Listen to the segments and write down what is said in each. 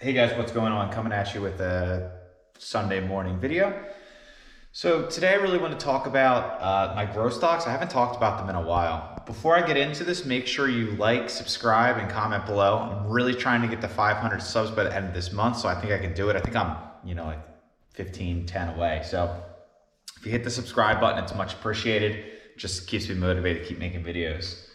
Hey guys, what's going on? Coming at you with a Sunday morning video. So today I really want to talk about my growth stocks. I haven't talked about them in a while. Before I get into this, make sure you like, subscribe, and comment below. I'm really trying to get to 500 subs by the end of this month, so I think I can do it. I think I'm, like 15, 10 away. So if you hit the subscribe button, it's much appreciated. It just keeps me motivated to keep making videos.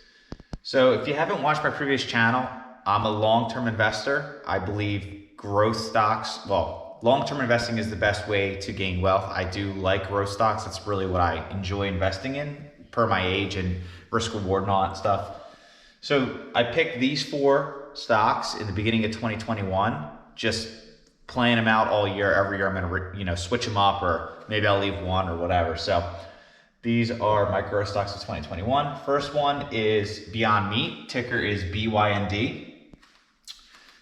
So if you haven't watched my previous channel, I'm a long-term investor. I believe growth stocks, long-term investing is the best way to gain wealth. I do like growth stocks. That's really what I enjoy investing in per my age and risk reward and all that stuff. So I picked these 4 stocks in the beginning of 2021, just playing them out all year. Every year I'm gonna switch them up, or maybe I'll leave one or whatever. So these are my growth stocks of 2021. First one is Beyond Meat, ticker is BYND.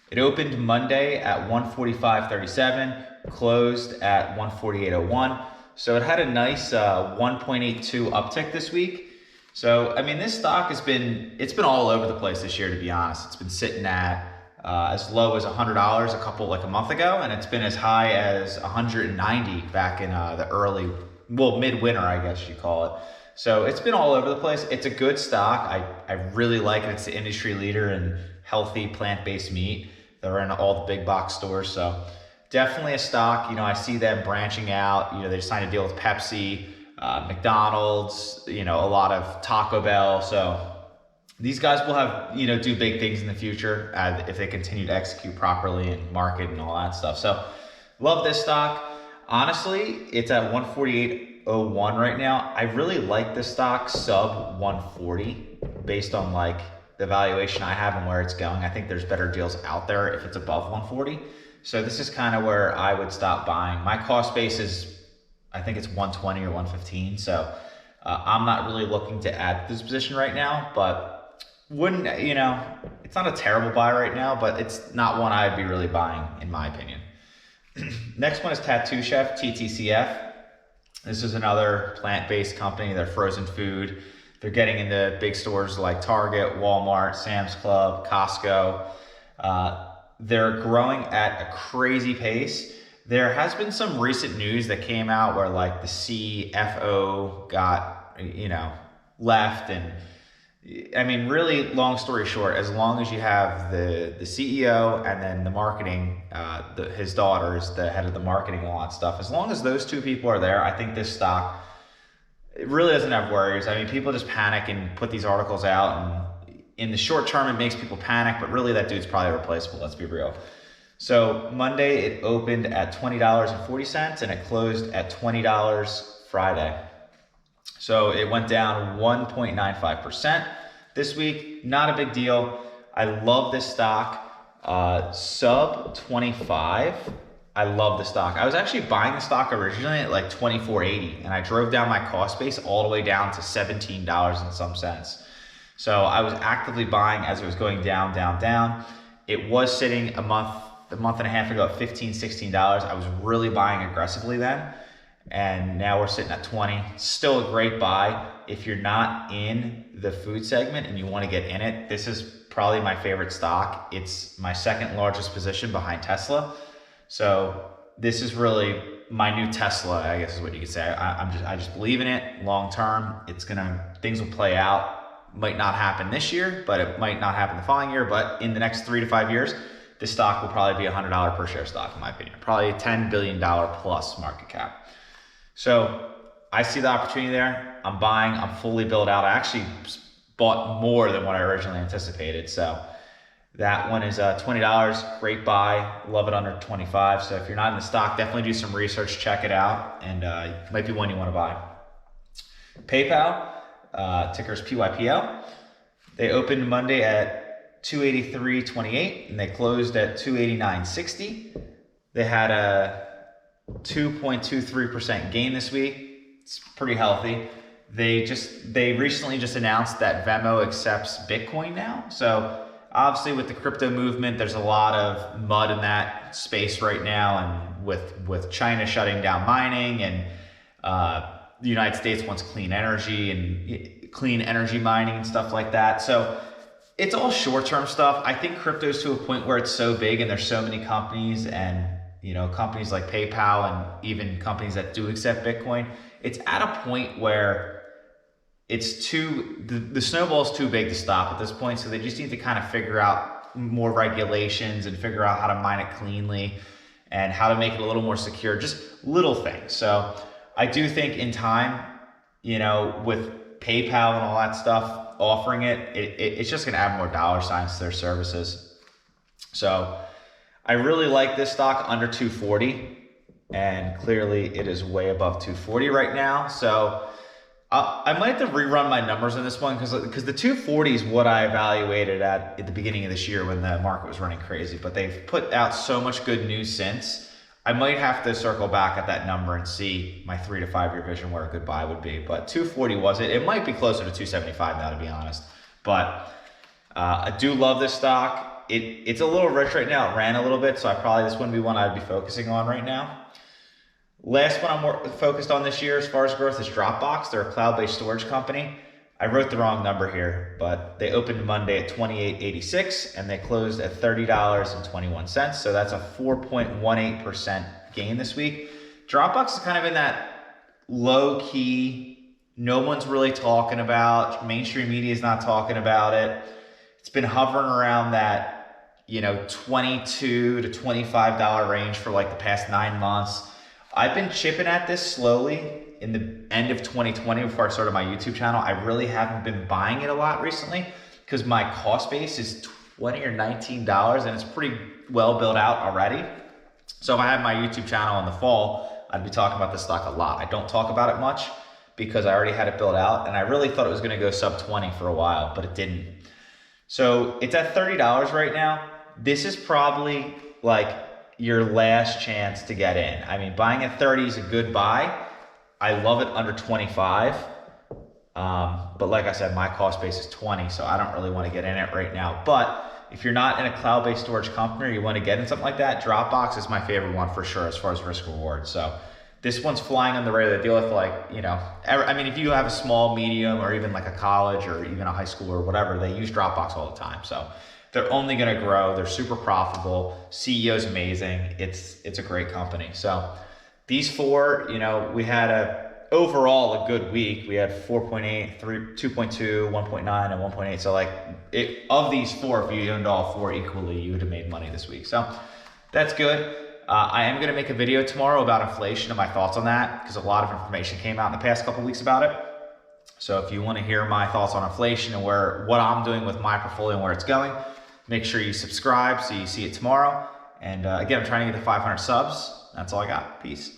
It opened Monday at 145.37, closed at 148.01. So it had a nice 1.82 uptick this week. So, I mean, this stock it's been all over the place this year, to be honest. It's been sitting at as low as $100 a month ago, and it's been as high as 190 back in the mid-winter, I guess you call it. So it's been all over the place. It's a good stock. I really like it. It's the industry leader in healthy plant-based meat. They're in all the big box stores. So definitely a stock. I see them branching out. They signed a deal with Pepsi, McDonald's, a lot of Taco Bell. So these guys will have, do big things in the future if they continue to execute properly and market and all that stuff. So love this stock. Honestly, it's at 148.01 right now. I really like this stock sub 140 based on the valuation I have and where it's going. I think there's better deals out there if it's above 140. So this is kind of where I would stop buying. My cost base is, I think it's 120 or 115. So I'm not really looking to add to this position right now, but it's not a terrible buy right now, but it's not one I'd be really buying in my opinion. Next one is Ttcf, Ttcf. This is another plant-based company. They're frozen food. They're getting into big stores like Target, Walmart, Sam's Club, Costco. They're growing at a crazy pace. There has been some recent news that came out where the CFO got, left. And I mean, really long story short, as long as you have the CEO and then the marketing, his daughter is the head of the marketing and all that stuff. As long as those 2 people are there, I think this stock, it really doesn't have worries. I mean, people just panic and put these articles out, and in the short term, it makes people panic, but really that dude's probably replaceable, let's be real. So Monday, it opened at $20.40 and it closed at $20 Friday. So it went down 1.95% this week. Not a big deal. I love this stock. Sub 25. I love the stock. I was actually buying the stock originally at $24.80, and I drove down my cost base all the way down to $17 and some cents. So I was actively buying as it was going down, down, down. It was sitting a month and a half ago at $15, $16. I was really buying aggressively then, and now we're sitting at 20. Still a great buy. If you're not in the food segment and you want to get in it, this is probably my favorite stock. It's my second largest position behind Tesla. So this is really my new Tesla, I guess is what you could say. I just believe in it long term. Things will play out. Might not happen this year, but it might not happen the following year. But in the next 3 to 5 years, this stock will probably be $100 per share stock, in my opinion. Probably a $10 billion plus market cap. So I see the opportunity there. I'm buying. I'm fully built out. I actually bought more than what I originally anticipated. So that one is $20, great buy. Love it under 25. So if you're not in the stock, definitely do some research, check it out, and it might be one you want to buy. PayPal, ticker is PYPL. They opened Monday at 283.28 and they closed at 289.60. They had a 2.23% gain this week. It's pretty healthy. They recently just announced that Venmo accepts Bitcoin now. So obviously with the crypto movement, there's a lot of mud in that space right now, and with China shutting down mining, and the United States wants clean energy and clean energy mining and stuff like that. So it's all short-term stuff. I think crypto's to a point where it's so big and there's so many companies, and companies like PayPal and even companies that do accept Bitcoin, it's at a point where it's the snowball's too big to stop at this point. So they just need to kind of figure out more regulations and figure out how to mine it cleanly and how to make it a little more secure, just little things. So I do think in time, with PayPal and all that stuff offering it's just gonna add more dollar signs to their services. So I really like this stock under 240, and clearly it is way above 240 right now. So I might have to rerun my numbers on this one because the 240 is what I evaluated at the beginning of this year when the market was running crazy, but they've put out so much good news since. I might have to circle back at that number and see my 3 to 5 year vision where a good buy would be, but 240 was it. It might be closer to 275 now, to be honest, but I do love this stock. It's a little rich right now. It ran a little bit, so this wouldn't be one I'd be focusing on right now. Last one I'm more focused on this year as far as growth is Dropbox. They're a cloud-based storage company. I wrote the wrong number here, but they opened Monday at $28.86 and they closed at $30.21. So that's a 4.18% gain this week. Dropbox is kind of in that low key, no one's really talking about, mainstream media is not talking about it. It's been hovering around that, $22 to $25 range for like the past 9 months. I've been chipping at this slowly in the end of 2020 before I started my YouTube channel. I really haven't been buying it a lot recently because my cost base is $20 or $19 and it's pretty well built out already. So if I had my YouTube channel in the fall, I'd be talking about this stock a lot. I don't talk about it much because I already had it built out, and I really thought it was gonna go sub 20 for a while, but it didn't. So it's at $30 right now. This is probably like your last chance to get in. I mean, buying at 30 is a good buy. I love it under 25. But like I said, my cost base is 20, so I don't really want to get in it right now. But if you're not in a cloud-based storage company or you want to get in something like that, Dropbox is my favorite one for sure as far as risk reward. So this one's flying on the radar. They deal with if you have a small, medium, or even like a college or even a high school or whatever, they use Dropbox all the time. So they're only going to grow. They're super profitable. CEO's amazing. It's a great company. So these four, we had overall a good week. We had 4.8, 2.2, 1.9, and 1.8. So of these four, if you owned all four equally, you would have made money this week. So that's good. I am going to make a video tomorrow about inflation and my thoughts on that because a lot of information came out in the past couple weeks about it. So if you want to hear my thoughts on inflation and what I'm doing with my portfolio and where it's going, make sure you subscribe so you see it tomorrow. And again, I'm trying to get to 500 subs. That's all I got. Peace.